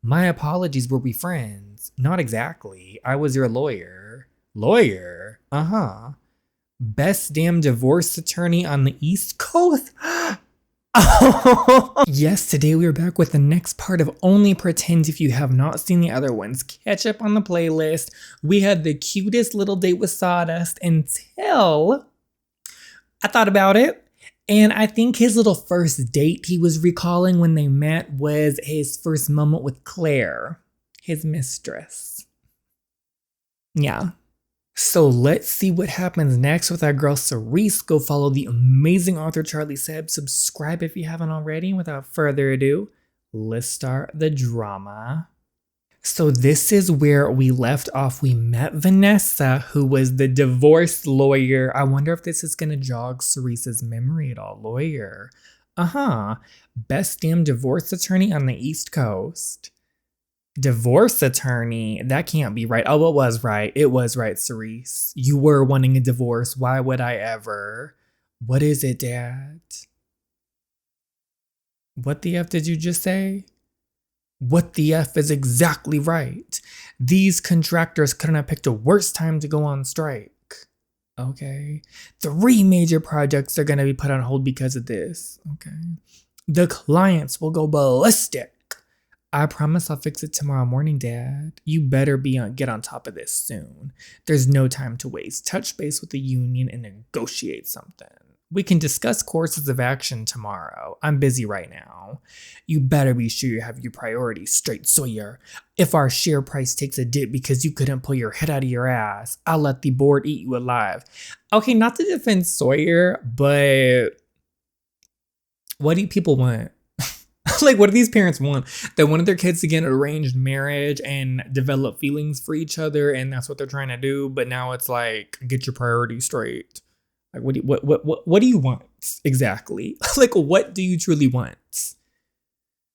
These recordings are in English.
My apologies, were we friends? Not exactly. I was your lawyer. Lawyer? Uh-huh. Best damn divorce attorney on the East Coast? Oh, yes, today we are back with the next part of Only Pretend. If you have not seen the other ones, catch up on the playlist. We had the cutest little date with Sawdust until I thought about it. And I think his little first date he was recalling when they met was his first moment with Claire, his mistress. Yeah. So let's see what happens next with our girl Cerise. Go follow the amazing author Charlie Seb. Subscribe if you haven't already. Without further ado, let's start the drama. So this is where we left off. We met Vanessa, who was the divorce lawyer. I wonder if this is going to jog Cerise's memory at all. Lawyer. Best damn divorce attorney on the East Coast. Divorce attorney? That can't be right. Oh, it was right. It was right, Cerise. You were wanting a divorce. Why would I ever? What is it, Dad? What the F did you just say? What the F is exactly right. These contractors couldn't have picked a worse time to go on strike. Okay. 3 major projects are going to be put on hold because of this. Okay. The clients will go ballistic. I promise I'll fix it tomorrow morning, Dad. You better get on top of this soon. There's no time to waste. Touch base with the union and negotiate something. We can discuss courses of action tomorrow. I'm busy right now. You better be sure you have your priorities straight, Sawyer. If our share price takes a dip because you couldn't pull your head out of your ass, I'll let the board eat you alive. Okay, not to defend Sawyer, but what do people want? Like, what do these parents want? They wanted their kids to get an arranged marriage and develop feelings for each other, and that's what they're trying to do. But now it's like, get your priorities straight. Like, what do you want exactly? Like, what do you truly want?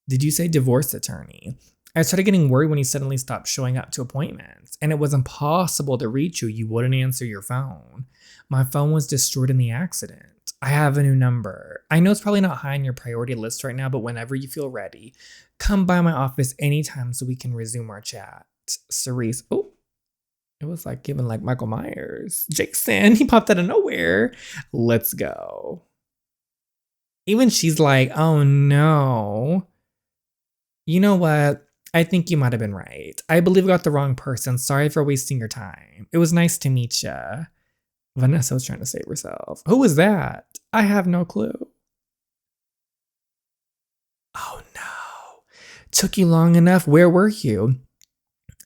Did you say divorce attorney? I started getting worried when he suddenly stopped showing up to appointments, and it was impossible to reach you. You wouldn't answer your phone. My phone was destroyed in the accident. I have a new number. I know it's probably not high on your priority list right now, but whenever you feel ready, come by my office anytime so we can resume our chat. Cerise. Oh, it was like giving like Michael Myers. Jason, he popped out of nowhere. Let's go. Even she's like, oh no. You know what? I think you might have been right. I believe I got the wrong person. Sorry for wasting your time. It was nice to meet ya. Vanessa was trying to save herself. Who was that? I have no clue. Oh no. Took you long enough. Where were you?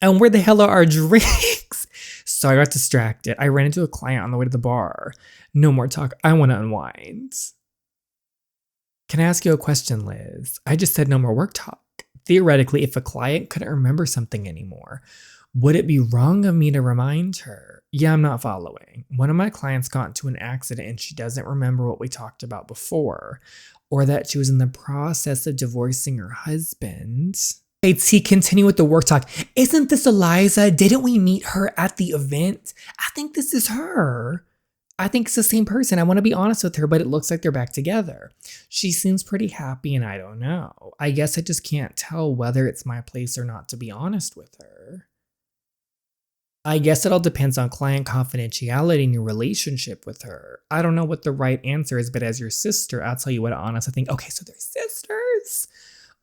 And where the hell are our drinks? So I got distracted. I ran into a client on the way to the bar. No more talk. I want to unwind. Can I ask you a question, Liz? I just said no more work talk. Theoretically, if a client couldn't remember something anymore, would it be wrong of me to remind her? Yeah, I'm not following. One of my clients got into an accident and she doesn't remember what we talked about before, or that she was in the process of divorcing her husband. Hey, T, continue with the work talk. Isn't this Eliza? Didn't we meet her at the event? I think this is her. I think it's the same person. I want to be honest with her, but it looks like they're back together. She seems pretty happy and I don't know. I guess I just can't tell whether it's my place or not to be honest with her. I guess it all depends on client confidentiality in your relationship with her. I don't know what the right answer is, but as your sister, I'll tell you what, honest, I think, okay, so they're sisters.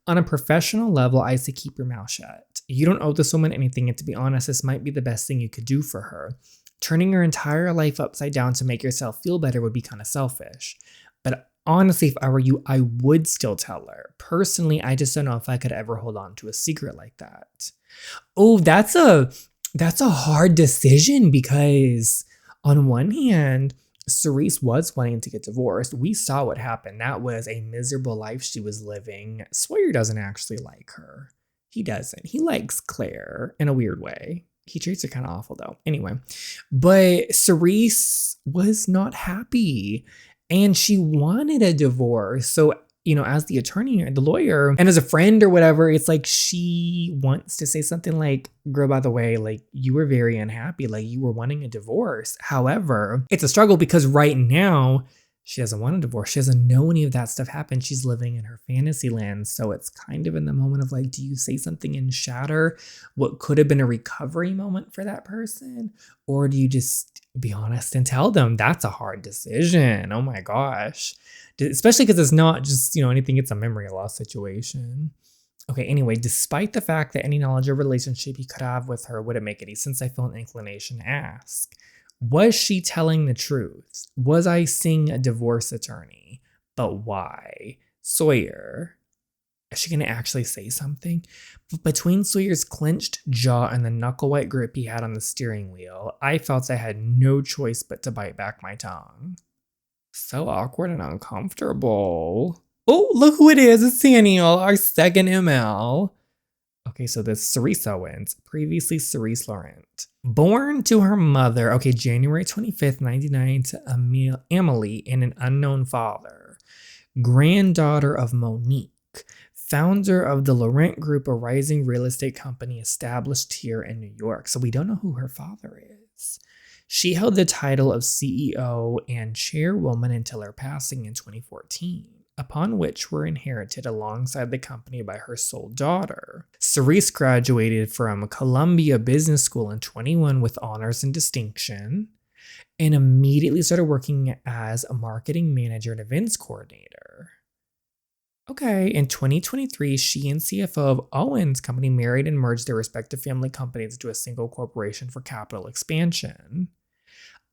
On a professional level, I say keep your mouth shut. You don't owe this woman anything, and to be honest, this might be the best thing you could do for her. Turning your entire life upside down to make yourself feel better would be kind of selfish. But honestly, if I were you, I would still tell her. Personally, I just don't know if I could ever hold on to a secret like that. Oh, that's a hard decision because on one hand, Cerise was wanting to get divorced. We saw what happened. That was a miserable life she was living. Sawyer doesn't actually like her. He doesn't. He likes Claire in a weird way. He treats her kind of awful though. Anyway, but Cerise was not happy and she wanted a divorce. So, you know, as the attorney or the lawyer and as a friend or whatever, it's like she wants to say something like, girl, by the way, like you were very unhappy, like you were wanting a divorce. However, it's a struggle because right now She doesn't want a divorce. She doesn't know any of that stuff happened. She's living in her fantasy land. So it's kind of in the moment of like, do you say something and shatter what could have been a recovery moment for that person? Or do you just be honest and tell them? That's a hard decision. Oh my gosh. Especially because it's not just, anything, it's a memory loss situation. Okay, anyway, despite the fact that any knowledge or relationship he could have with her wouldn't make any sense, I feel an inclination to ask. Was she telling the truth? Was I seeing a divorce attorney? But why? Sawyer. Is she going to actually say something? But between Sawyer's clenched jaw and the knuckle-white grip he had on the steering wheel, I felt I had no choice but to bite back my tongue. So awkward and uncomfortable. Oh, look who it is. It's Daniel, our second ML. Okay, so this Cerise Owens, previously Cerise Laurent. Born to her mother, January 25th, 1999, to Emily and an unknown father. Granddaughter of Monique, founder of the Laurent Group, a rising real estate company established here in New York. So we don't know who her father is. She held the title of CEO and chairwoman until her passing in 2014. Upon which were inherited alongside the company by her sole daughter. Cerise graduated from Columbia Business School in 21 with honors and distinction, and immediately started working as a marketing manager and events coordinator. Okay, in 2023, she and CFO of Owens Company married and merged their respective family companies into a single corporation for capital expansion.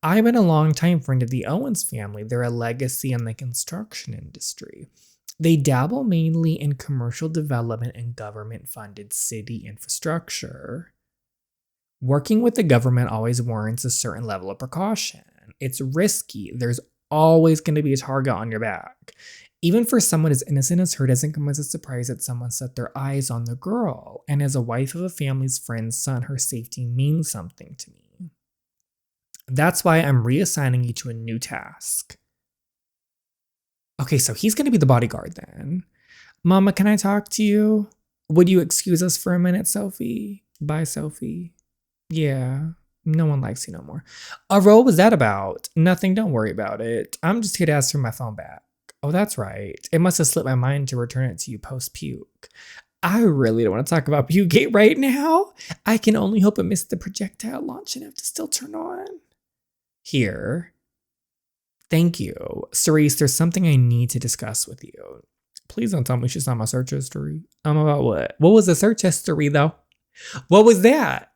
I've been a long-time friend of the Owens family. They're a legacy in the construction industry. They dabble mainly in commercial development and government-funded city infrastructure. Working with the government always warrants a certain level of precaution. It's risky. There's always going to be a target on your back. Even for someone as innocent as her, it doesn't come as a surprise that someone set their eyes on the girl. And as a wife of a family's friend's son, her safety means something to me. That's why I'm reassigning you to a new task. Okay, so he's going to be the bodyguard then. Mama, can I talk to you? Would you excuse us for a minute, Sophie? Bye, Sophie. Yeah, no one likes you no more. What was that about? Nothing, don't worry about it. I'm just here to ask for my phone back. Oh, that's right. It must have slipped my mind to return it to you post-puke. I really don't want to talk about Pukegate right now. I can only hope it missed the projectile launch enough to still turn on. Here. Thank you. Cerise, there's something I need to discuss with you. Please don't tell me she saw my search history. About what? What was the search history, though? What was that?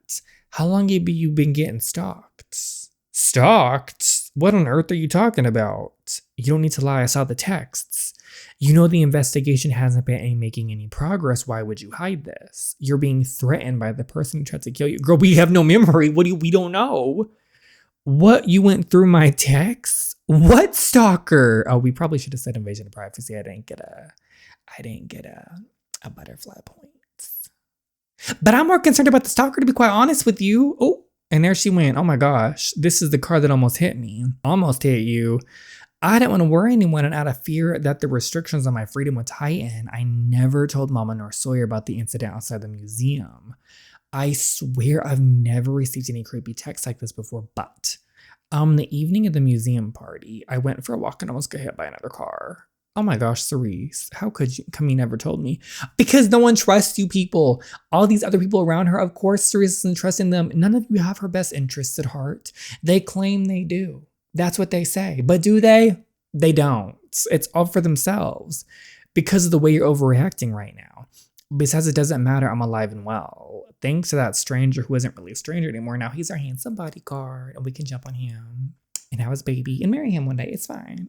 How long have you been getting stalked? Stalked? What on earth are you talking about? You don't need to lie. I saw the texts. You know the investigation hasn't been making any progress. Why would you hide this? You're being threatened by the person who tried to kill you. Girl, we have no memory. We don't know. What, you went through my texts? What stalker? Oh, we probably should have said invasion of privacy. I didn't get a butterfly points. But I'm more concerned about the stalker, to be quite honest with you. Oh, and there she went. Oh my gosh. This is the car that almost hit me. Almost hit you. I didn't want to worry anyone, and out of fear that the restrictions on my freedom would tighten, I never told Mama nor Sawyer about the incident outside the museum. I swear I've never received any creepy texts like this before, but the evening of the museum party, I went for a walk and almost got hit by another car. Oh my gosh, Cerise, how could you? You never told me. Because no one trusts you people. All these other people around her, of course, Cerise isn't trusting them. None of you have her best interests at heart. They claim they do. That's what they say. But do they? They don't. It's all for themselves because of the way you're overreacting right now. Besides, it doesn't matter. I'm alive and well. Thanks to that stranger who isn't really a stranger anymore. Now he's our handsome bodyguard and we can jump on him and have his baby and marry him one day. It's fine.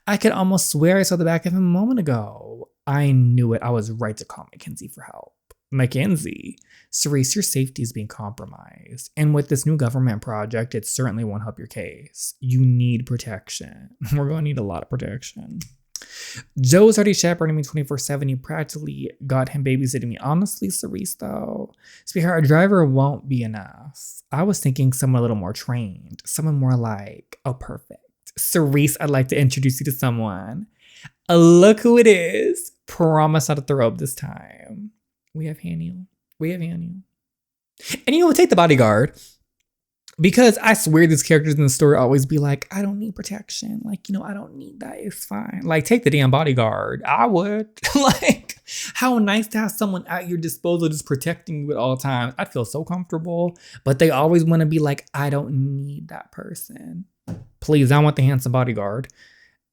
I could almost swear I saw the back of him a moment ago. I knew it. I was right to call Mackenzie for help. Mackenzie, Cerise, your safety is being compromised. And with this new government project, it certainly won't help your case. You need protection. We're going to need a lot of protection. Joe's already chaperoning me 24/7. You practically got him babysitting me. Honestly, Cerise, though, sweetheart, a driver won't be enough. I was thinking someone a little more trained. Someone more like, oh, perfect. Cerise, I'd like to introduce you to someone. Look who it is. Promise not to throw up this time. We have Haniel. And you know, take the bodyguard. Because I swear these characters in the story always be like, I don't need protection. Like, I don't need that. It's fine. Like, take the damn bodyguard. I would. Like, how nice to have someone at your disposal just protecting you at all times. I'd feel so comfortable. But they always want to be like, I don't need that person. Please, I want the handsome bodyguard.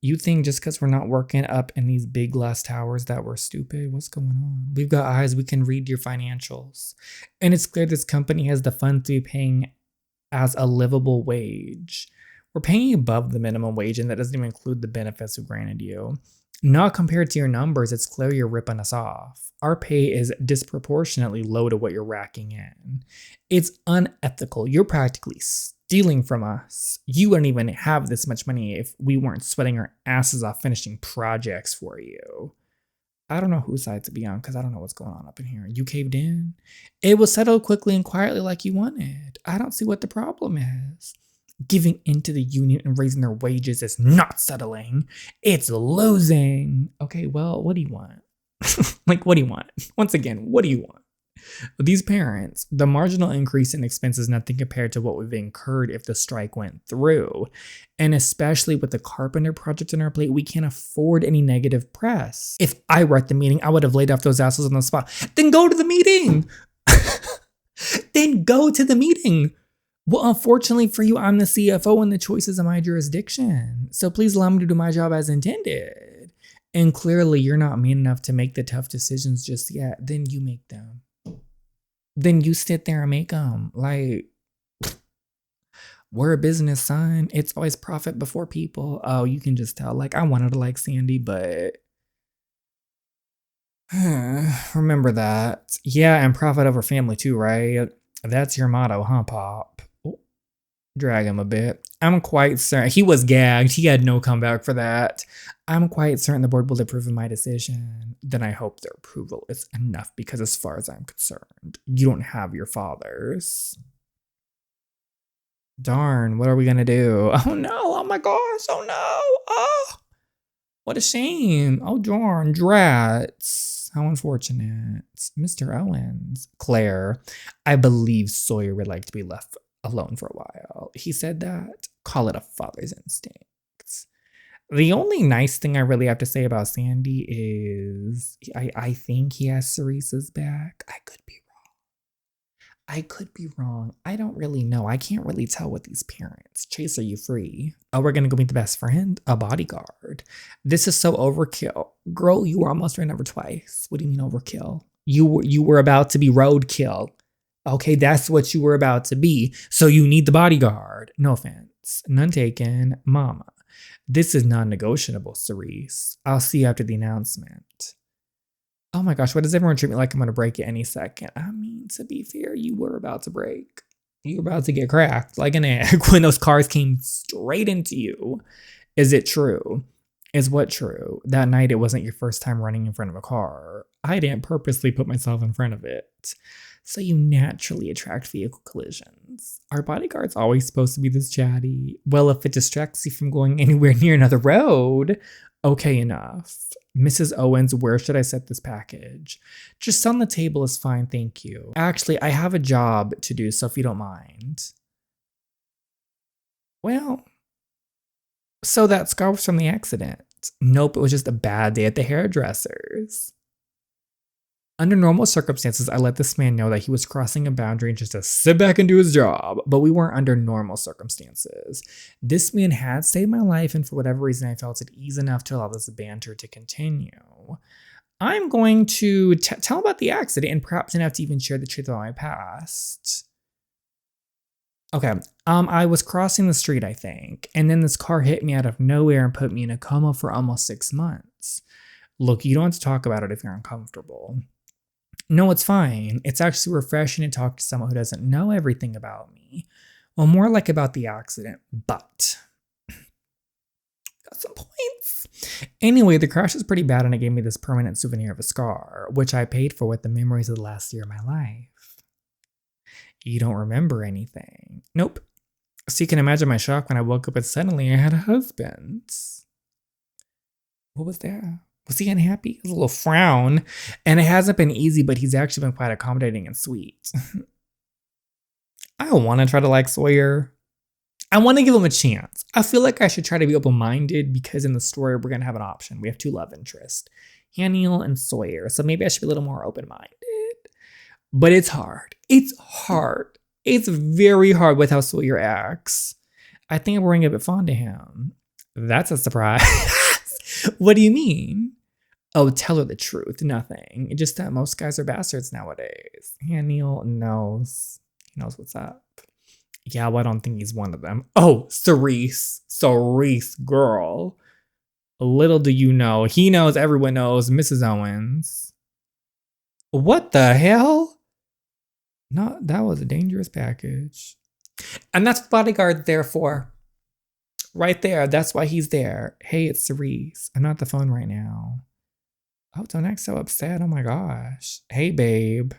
You think just because we're not working up in these big glass towers that we're stupid? What's going on? We've got eyes. We can read your financials. And it's clear this company has the funds to be paying as a livable wage. We're paying you above the minimum wage, and that doesn't even include the benefits we granted you. Not compared to your numbers, it's clear you're ripping us off. Our pay is disproportionately low to what you're racking in. It's unethical. You're practically stealing from us. You wouldn't even have this much money if we weren't sweating our asses off finishing projects for you. I don't know whose side to be on because I don't know what's going on up in here. You caved in. It was settled quickly and quietly like you wanted. I don't see what the problem is. Giving into the union and raising their wages is not settling. It's losing. Okay, well, what do you want? Like, what do you want? Once again, what do you want? With these parents, the marginal increase in expenses is nothing compared to what we've incurred if the strike went through. And especially with the carpenter project on our plate, we can't afford any negative press. If I were at the meeting, I would have laid off those assholes on the spot. Then go to the meeting. Then go to the meeting. Well, unfortunately for you, I'm the CFO and the choice is in my jurisdiction. So please allow me to do my job as intended. And clearly you're not mean enough to make the tough decisions just yet. Then you make them. Then you sit there and make them. Like, we're a business, son. It's always profit before people. Oh, you can just tell. Like, I wanted to like Sandy, but remember that. Yeah, and profit over family too, right? That's your motto, huh, Pop? Oh, drag him a bit. I'm quite certain. He was gagged. He had no comeback for that. I'm quite certain the board will approve of my decision. Then I hope their approval is enough because as far as I'm concerned, you don't have your father's. Darn, what are we gonna do? Oh no, oh my gosh, oh no, oh, what a shame. Oh darn, drats. How unfortunate. Mr. Owens. Claire, I believe Sawyer would like to be left alone for a while. He said that. Call it a father's instincts. The only nice thing I really have to say about Sandy is I think he has Cerise's back. I could be wrong. I don't really know. I can't really tell with these parents. Chase, are you free? Oh, we're gonna go meet the best friend? A bodyguard. This is so overkill. Girl, you were almost ran over twice. What do you mean overkill? You were about to be roadkill. Okay, that's what you were about to be. So you need the bodyguard. No offense. None taken. Mama. This is non-negotiable, Cerise. I'll see you after the announcement. Oh my gosh, why does everyone treat me like I'm going to break it any second? I mean, to be fair, you were about to break. You were about to get cracked like an egg when those cars came straight into you. Is it true? Is what true? That night, it wasn't your first time running in front of a car. I didn't purposely put myself in front of it. So you naturally attract vehicle collisions. Are bodyguards always supposed to be this chatty? Well, if it distracts you from going anywhere near another road, okay enough. Mrs. Owens, where should I set this package? Just on the table is fine, thank you. Actually, I have a job to do, so if you don't mind. Well, so that scar was from the accident. Nope, it was just a bad day at the hairdresser's. Under normal circumstances, I let this man know that he was crossing a boundary just to sit back and do his job, but we weren't under normal circumstances. This man had saved my life, and for whatever reason, I felt it ease enough to allow this banter to continue. I'm going to tell about the accident and perhaps enough to even share the truth about my past. Okay, I was crossing the street, I think, and then this car hit me out of nowhere and put me in a coma for almost 6 months. Look, you don't have to talk about it if you're uncomfortable. No, it's fine. It's actually refreshing to talk to someone who doesn't know everything about me. Well, more like about the accident, but got some points. Anyway, the crash was pretty bad and it gave me this permanent souvenir of a scar, which I paid for with the memories of the last year of my life. You don't remember anything? Nope. So you can imagine my shock when I woke up and suddenly I had a husband. What was that? Was he unhappy? It was a little frown. And it hasn't been easy, but he's actually been quite accommodating and sweet. I want to try to like Sawyer. I want to give him a chance. I feel like I should try to be open-minded because in the story, we're going to have an option. We have two love interests, Haniel and Sawyer. So maybe I should be a little more open-minded. But it's hard. It's hard. It's very hard with how Sawyer acts. I think I'm worrying a bit fond of him. That's a surprise. What do you mean? Oh, tell her the truth. Nothing. It's just that most guys are bastards nowadays. Haniel knows. He knows what's up. Yeah, well, I don't think he's one of them. Oh, Cerise. Cerise, girl. Little do you know. He knows, everyone knows, Mrs. Owens. What the hell? No, that was a dangerous package. And that's what bodyguard's there for. Right there. That's why he's there. Hey, it's Cerise. I'm not at the phone right now. Oh, don't act so upset. Oh my gosh. Hey, babe.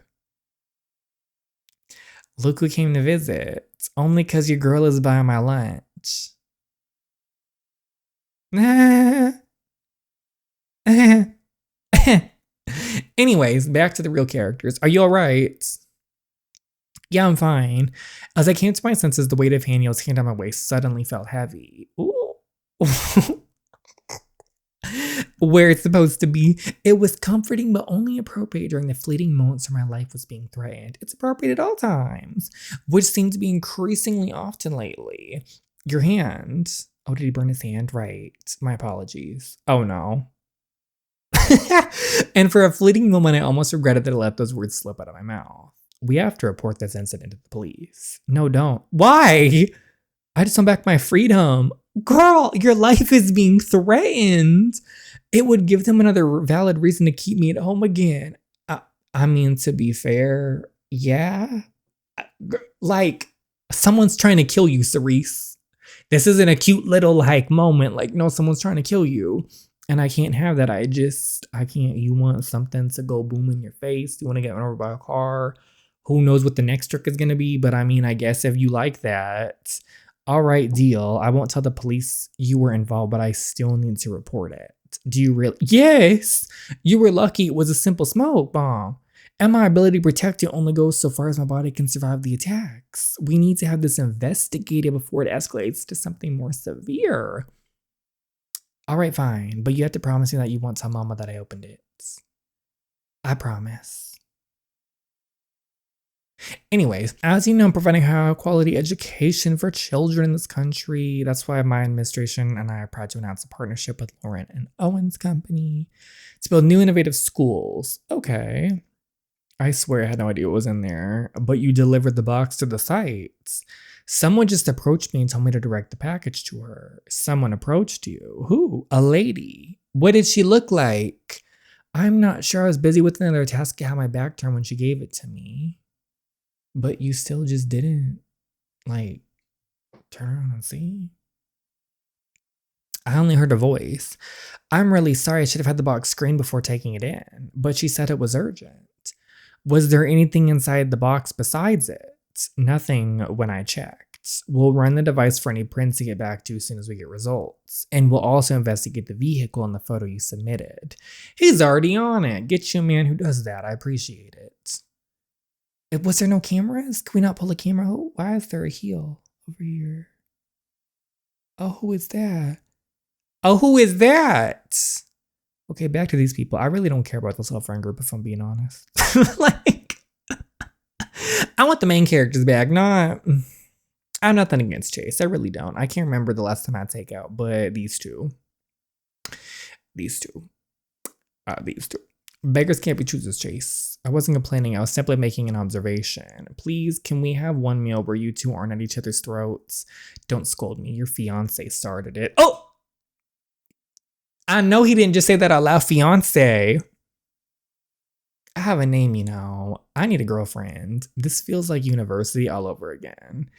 Look who came to visit. Only because your girl is buying my lunch. Anyways, back to the real characters. Are you all right? Yeah, I'm fine. As I came to my senses, the weight of Haniel's hand on my waist suddenly felt heavy. Ooh. Where it's supposed to be. It was comforting, but only appropriate during the fleeting moments where my life was being threatened. It's appropriate at all times, which seemed to be increasingly often lately. Your hand. Oh, did he burn his hand? Right. My apologies. Oh, no. And for a fleeting moment, I almost regretted that I let those words slip out of my mouth. We have to report this incident to the police. No, don't. Why? I just want back my freedom. Girl, your life is being threatened. It would give them another valid reason to keep me at home again. I mean, to be fair, yeah. Like, someone's trying to kill you, Cerise. This isn't a cute little, like, moment. Like, no, someone's trying to kill you. And I can't have that. I can't. You want something to go boom in your face. You want to get run over by a car. Who knows what the next trick is going to be. But I mean, I guess if you like that, all right, deal. I won't tell the police you were involved, but I still need to report it. Do you really? Yes. You were lucky it was a simple smoke bomb. And my ability to protect you only goes so far as my body can survive the attacks. We need to have this investigated before it escalates to something more severe. All right, fine. But you have to promise me that you won't tell Mama that I opened it. I promise. Anyways, as you know, I'm providing high quality education for children in this country. That's why my administration and I are proud to announce a partnership with Lauren and Owen's company to build new innovative schools. Okay. I swear I had no idea what was in there, but you delivered the box to the sites. Someone just approached me and told me to direct the package to her. Someone approached you. Who? A lady. What did she look like? I'm not sure. I was busy with another task. I had my back turned when she gave it to me. But you still just didn't, like, turn around and see? I only heard a voice. I'm really sorry. I should have had the box screened before taking it in. But she said it was urgent. Was there anything inside the box besides it? Nothing when I checked. We'll run the device for any prints to get back to as soon as we get results. And we'll also investigate the vehicle and the photo you submitted. He's already on it. Get you a man who does that. I appreciate it. Was there no cameras? Can we not pull a camera? Oh, why is there a heel over here? Oh, who is that? Oh, who is that? Okay, back to these people. I really don't care about the self-friend group, if I'm being honest. Like, I want the main characters back. I have nothing against Chase. I really don't. I can't remember the last time I had takeout, but these two. Beggars can't be choosers, Chase. I wasn't complaining. I was simply making an observation. Please, can we have one meal where you two aren't at each other's throats? Don't scold me. Your fiance started it. Oh! I know he didn't just say that out loud. Fiance. I have a name, you know. I need a girlfriend. This feels like university all over again.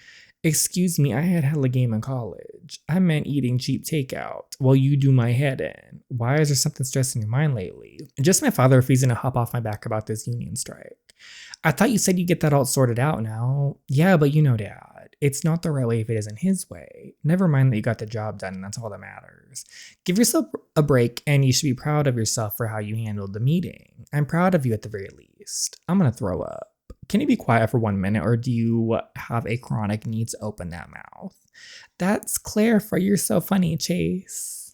Excuse me, I had hella game in college. I meant eating cheap takeout while you do my head in. Why is there something stressing your mind lately? Just my father refusing to hop off my back about this union strike. I thought you said you'd get that all sorted out now. Yeah, but you know, Dad, it's not the right way if it isn't his way. Never mind that you got the job done and that's all that matters. Give yourself a break and you should be proud of yourself for how you handled the meeting. I'm proud of you at the very least. I'm gonna throw up. Can you be quiet for 1 minute, or do you have a chronic need to open that mouth? That's Claire for You're So Funny, Chase.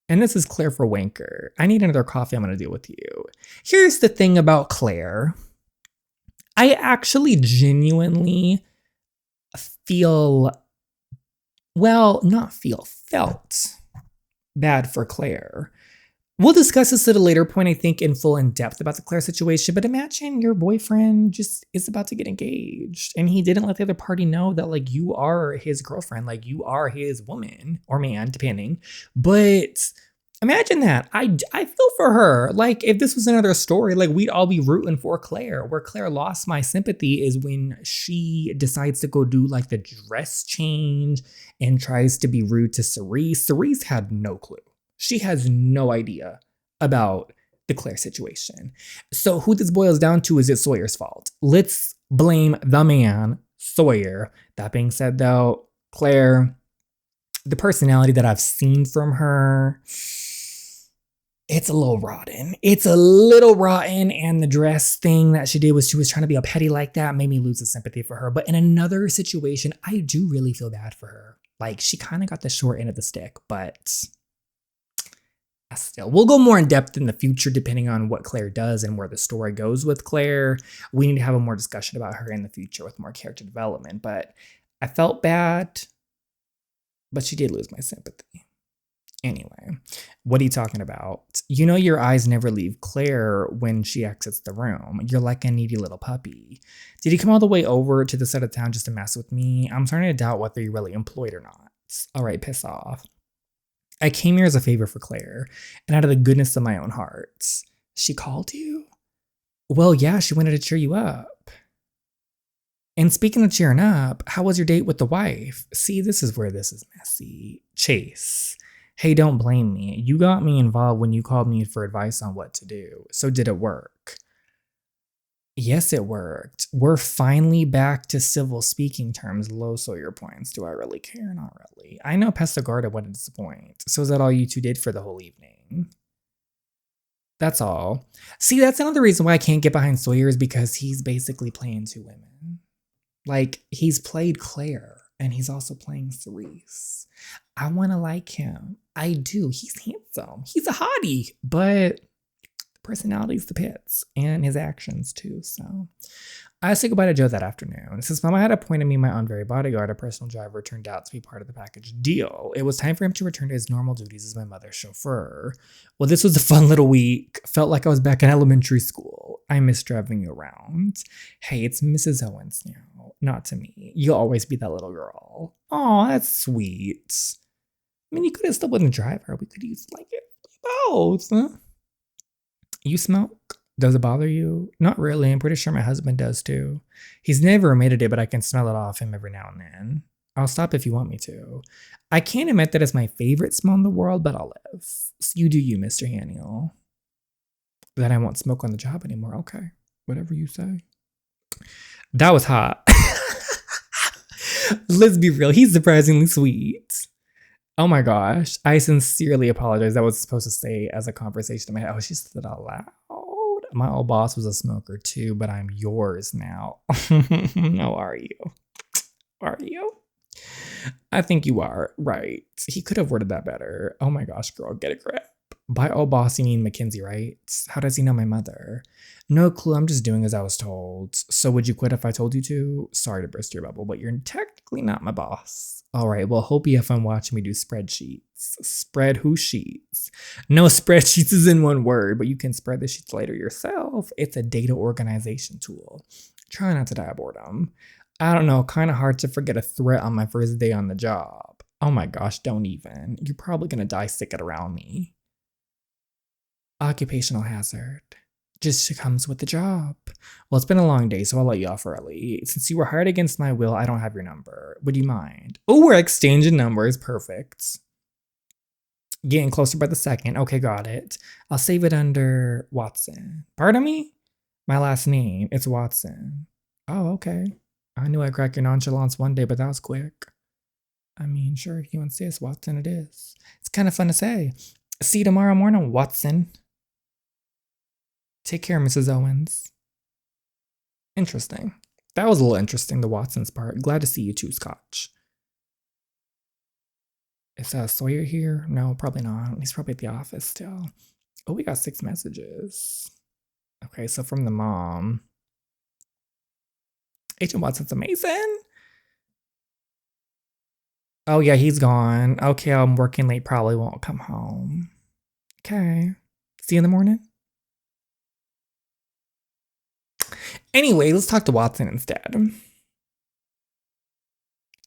And this is Claire for Wanker. I need another coffee. I'm going to deal with you. Here's the thing about Claire. I actually genuinely felt bad for Claire. We'll discuss this at a later point, I think, in full in depth about the Claire situation, but imagine your boyfriend just is about to get engaged and he didn't let the other party know that, like, you are his girlfriend, like, you are his woman or man, depending. But imagine that. I feel for her. Like, if this was another story, like, we'd all be rooting for Claire. Where Claire lost my sympathy is when she decides to go do, like, the dress change and tries to be rude to Cerise. Cerise had no clue. She has no idea about the Claire situation. So who this boils down to is it Sawyer's fault. Let's blame the man, Sawyer. That being said, though, Claire, the personality that I've seen from her, it's a little rotten. It's a little rotten. And the dress thing that she did was she was trying to be a petty like that, made me lose the sympathy for her. But in another situation, I do really feel bad for her. Like, she kind of got the short end of the stick, but still, we'll go more in depth in the future depending on what Claire does and where the story goes with Claire. We need to have a more discussion about her in the future with more character development. But I felt bad, but she did lose my sympathy. Anyway, what are you talking about? You know your eyes never leave Claire when she exits the room. You're like a needy little puppy. Did he come all the way over to the side of town just to mess with me? I'm starting to doubt whether you're really employed or not. All right, piss off. I came here as a favor for Claire, and out of the goodness of my own heart. She called you? Well, yeah, she wanted to cheer you up. And speaking of cheering up, how was your date with the wife? See, this is where this is messy. Chase. Hey, don't blame me. You got me involved when you called me for advice on what to do. So did it work? Yes, it worked. We're finally back to civil speaking terms. Low Sawyer points. Do I really care? Not really. I know Pestagarda wouldn't disappoint. So is that all you two did for the whole evening? That's all. See, that's another reason why I can't get behind Sawyer is because he's basically playing two women. Like, he's played Claire and he's also playing Cerise. I want to like him. I do. He's handsome. He's a hottie, but personality's the pits and his actions too. So I said goodbye to Joe that afternoon. Since Mama had appointed me my own very bodyguard, a personal driver turned out to be part of the package deal. It was time for him to return to his normal duties as my mother's chauffeur. Well, this was a fun little week. Felt like I was back in elementary school. I miss driving you around. Hey, it's Mrs. Owens now, not to me. You'll always be that little girl. Oh, that's sweet. I mean, you could have still been the driver. We could use like it both. Huh? You smoke? Does it bother you? Not really. I'm pretty sure my husband does too. He's never admitted it, but I can smell it off him every now and then. I'll stop if you want me to. I can't admit that it's my favorite smell in the world, but I'll live. You do you, Mr. Haniel. Then I won't smoke on the job anymore. Okay. Whatever you say. That was hot. Let's be real. He's surprisingly sweet. Oh my gosh. I sincerely apologize. That was supposed to say as a conversation in my head. Oh, she said it out loud. My old boss was a smoker too, but I'm yours now. How are you? Are you? I think you are. Right. He could have worded that better. Oh my gosh, girl, get a grip. By old boss, you mean Mackenzie, right? How does he know my mother? No clue. I'm just doing as I was told. So would you quit if I told you to? Sorry to burst your bubble, but you're technically not my boss. All right. Well, hope you have fun watching me do spreadsheets. Spread who sheets? No, spreadsheets is in one word, but you can spread the sheets later yourself. It's a data organization tool. Try not to die of boredom. I don't know. Kind of hard to forget a threat on my first day on the job. Oh my gosh, don't even. You're probably going to die sick at around me. Occupational hazard. Just comes with the job. Well, it's been a long day, so I'll let you off early. Since you were hired against my will, I don't have your number. Would you mind? Oh, we're exchanging numbers. Perfect. Getting closer by the second. Okay, got it. I'll save it under Watson. Pardon me? My last name. It's Watson. Oh, okay. I knew I'd crack your nonchalance one day, but that was quick. I mean, sure, if you insist, Watson it is. It's kind of fun to say. See you tomorrow morning, Watson. Take care, Mrs. Owens. Interesting. That was a little interesting, the Watson's part. Glad to see you too, Scotch. Is Sawyer here? No, probably not. He's probably at the office still. Oh, we got 6 messages. Okay, so from the mom. Agent Watson's amazing. Oh, yeah, he's gone. Okay, I'm working late. Probably won't come home. Okay. See you in the morning. Anyway, let's talk to Watson instead.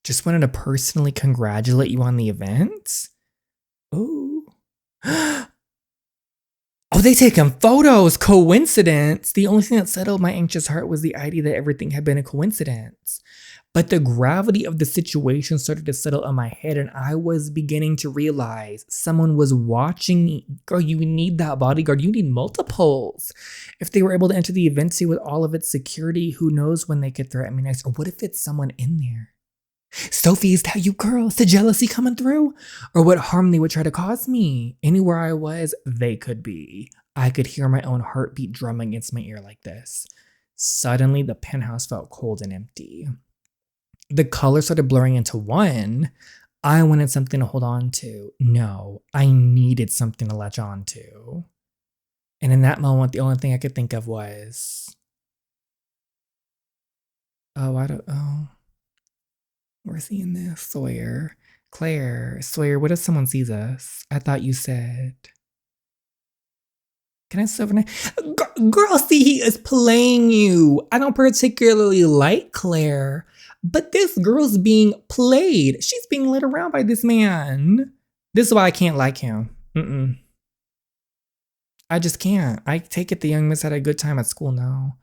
Just wanted to personally congratulate you on the event. Ooh. Oh, they taking photos. Coincidence. The only thing that settled my anxious heart was the idea that everything had been a coincidence. But the gravity of the situation started to settle on my head, and I was beginning to realize someone was watching me. Girl, you need that bodyguard. You need multiples. If they were able to enter the event scene with all of its security, who knows when they could threaten me next? Or what if it's someone in there? Sophie, is that you, girl? Is the jealousy coming through? Or what harm they would try to cause me? Anywhere I was, they could be. I could hear my own heartbeat drum against my ear like this. Suddenly, the penthouse felt cold and empty. The colors started blurring into one. I wanted something to hold on to. No, I needed something to latch on to. And in that moment, the only thing I could think of was, we're seeing this. Sawyer. Claire. Sawyer, what if someone sees us? I thought you said. Can I stay overnight? Girl, see, he is playing you. I don't particularly like Claire, but this girl's being played. She's being led around by this man. This is why I can't like him. I just can't. I take it the young miss had a good time at school now.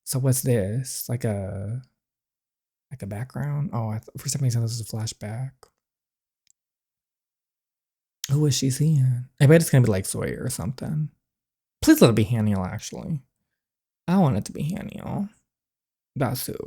So what's this? Like a background? Oh, for some reason this is a flashback. Who is she seeing? I bet it's gonna be like Sawyer or something. Please let it be Haniel, actually. I want it to be Haniel. Basu.